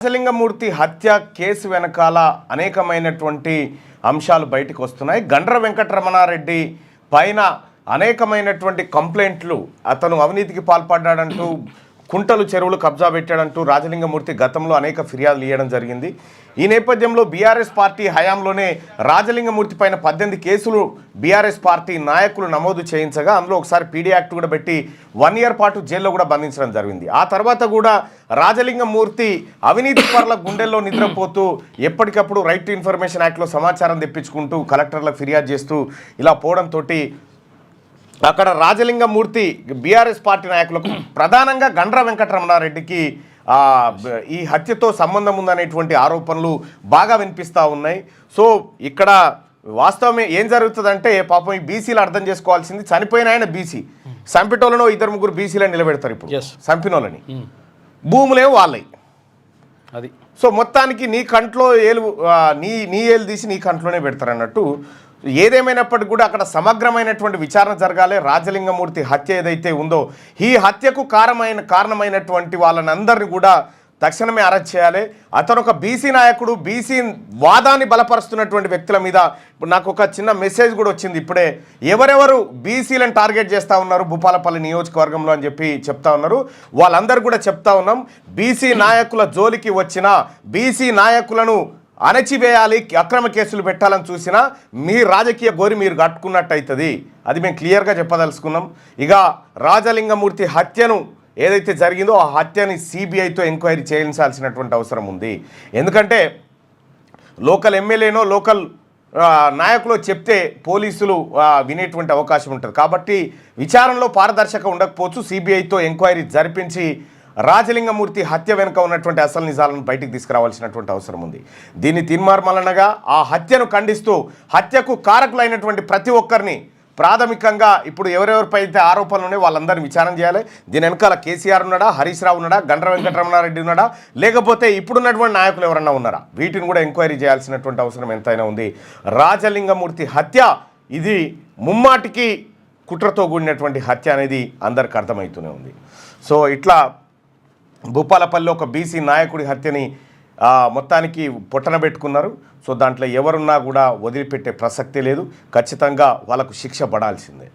రాజలింగమూర్తి హత్య కేసు వెనకాల అనేకమైనటువంటి అంశాలు బయటకు వస్తున్నాయి. గండ్ర వెంకటరమణారెడ్డి పైన అనేకమైనటువంటి కంప్లైంట్లు, అతను అవినీతికి పాల్పడ్డాడంటూ, కుంటలు చెరువులు కబ్జా పెట్టాడంటూ రాజలింగమూర్తి గతంలో అనేక ఫిర్యాదులు ఇవ్వడం జరిగింది. ఈ నేపథ్యంలో బీఆర్ఎస్ పార్టీ హయాంలోనే రాజలింగమూర్తి పైన 18 కేసులు బీఆర్ఎస్ పార్టీ నాయకులు నమోదు చేయించగా అందులో ఒకసారి పీడీ యాక్ట్ కూడా పెట్టి 1 ఇయర్ పాటు జైల్లో కూడా బంధించడం జరిగింది. ఆ తర్వాత కూడా రాజలింగమూర్తి అవినీతి పరుల గుండెల్లో నిద్రపోతూ ఎప్పటికప్పుడు రైట్ టు ఇన్ఫర్మేషన్ యాక్ట్లో సమాచారం తెప్పించుకుంటూ కలెక్టర్లకు ఫిర్యాదు చేస్తూ ఇలా పోవడంతో అక్కడ రాజలింగమూర్తి బీఆర్ఎస్ పార్టీ నాయకులకు ప్రధానంగా గండ్ర వెంకటరమణారెడ్డికి ఈ హత్యతో సంబంధం ఉందనేటువంటి ఆరోపణలు బాగా వినిపిస్తూ ఉన్నాయి. సో ఇక్కడ వాస్తవమే ఏం జరుగుతుందంటే, పాపం ఈ బీసీలు అర్థం చేసుకోవాల్సింది, చనిపోయిన ఆయన బీసీ, సంపిటోళ్ళను 2-3 బీసీలను నిలబెడతారు. ఇప్పుడు సంపినోళ్ళని భూములేమో వాళ్ళవి. అది సో మొత్తానికి నీ కంట్లో ఏలు నీ ఏలు తీసి నీ కంట్లోనే పెడతారు అన్నట్టు. ఏదేమైనప్పటికీ కూడా అక్కడ సమగ్రమైనటువంటి విచారణ జరగాలి. రాజలింగమూర్తి హత్య ఏదైతే ఉందో, ఈ హత్యకు కారణమైనటువంటి వాళ్ళని అందరినీ కూడా తక్షణమే అరెస్ట్ చేయాలి. అతను ఒక బీసీ నాయకుడు, బీసీ వాదాన్ని బలపరుస్తున్నటువంటి వ్యక్తుల మీద ఇప్పుడు నాకు ఒక చిన్న మెసేజ్ కూడా వచ్చింది ఇప్పుడే. ఎవరెవరు బీసీలను టార్గెట్ చేస్తూ ఉన్నారు భూపాలపల్లి నియోజకవర్గంలో అని చెప్పి చెప్తా ఉన్నారు. వాళ్ళందరూ కూడా చెప్తా ఉన్నాం, బీసీ నాయకుల జోలికి వచ్చిన, బీసీ నాయకులను అణచివేయాలి, అక్రమ కేసులు పెట్టాలని చూసినా మీ రాజకీయ గోరి మీరు కట్టుకున్నట్టు అవుతుంది. అది మేము క్లియర్గా చెప్పదలుచుకున్నాం. ఇక రాజలింగమూర్తి హత్యను ఏదైతే జరిగిందో ఆ హత్యని సిబిఐతో ఎంక్వైరీ చేయించాల్సినటువంటి అవసరం ఉంది. ఎందుకంటే లోకల్ ఎమ్మెల్యేనో లోకల్ నాయకులు చెప్తే పోలీసులు వినేటువంటి అవకాశం ఉంటుంది. కాబట్టి విచారణలో పారదర్శకత ఉండకపోవచ్చు. సిబిఐతో ఎంక్వైరీ జరిపించి రాజలింగమూర్తి హత్య వెనుక ఉన్నటువంటి అసలు నిజాలను బయటికి తీసుకురావాల్సినటువంటి అవసరం ఉంది. దీన్ని తీర్మార్మలనగా ఆ హత్యను ఖండిస్తూ హత్యకు కారకులైనటువంటి ప్రతి ఒక్కరిని ప్రాథమికంగా ఇప్పుడు ఎవరెవరిపై అయితే ఆరోపణలు ఉన్నాయో వాళ్ళందరినీ విచారణ చేయాలి. దీని వెనకాల కేసీఆర్ ఉన్నాడా, హరీష్ రావు ఉన్నాడా, గండ్ర వెంకటరమణారెడ్డి ఉన్నాడా, లేకపోతే ఇప్పుడున్నటువంటి నాయకులు ఎవరన్నా ఉన్నారా, వీటిని కూడా ఎంక్వైరీ చేయాల్సినటువంటి అవసరం ఎంతైనా ఉంది. రాజలింగమూర్తి హత్య ఇది ముమ్మాటికి కుట్రతో కూడినటువంటి హత్య అనేది అందరికి అర్థమవుతూనే ఉంది. సో ఇట్లా భూపాలపల్లిలో ఒక బీసీ నాయకుడి హత్యని మొత్తానికి పొట్టన పెట్టుకున్నారు. సో దాంట్లో ఎవరున్నా కూడా వదిలిపెట్టే ప్రసక్తే లేదు. ఖచ్చితంగా వాళ్ళకు శిక్ష పడాల్సిందే.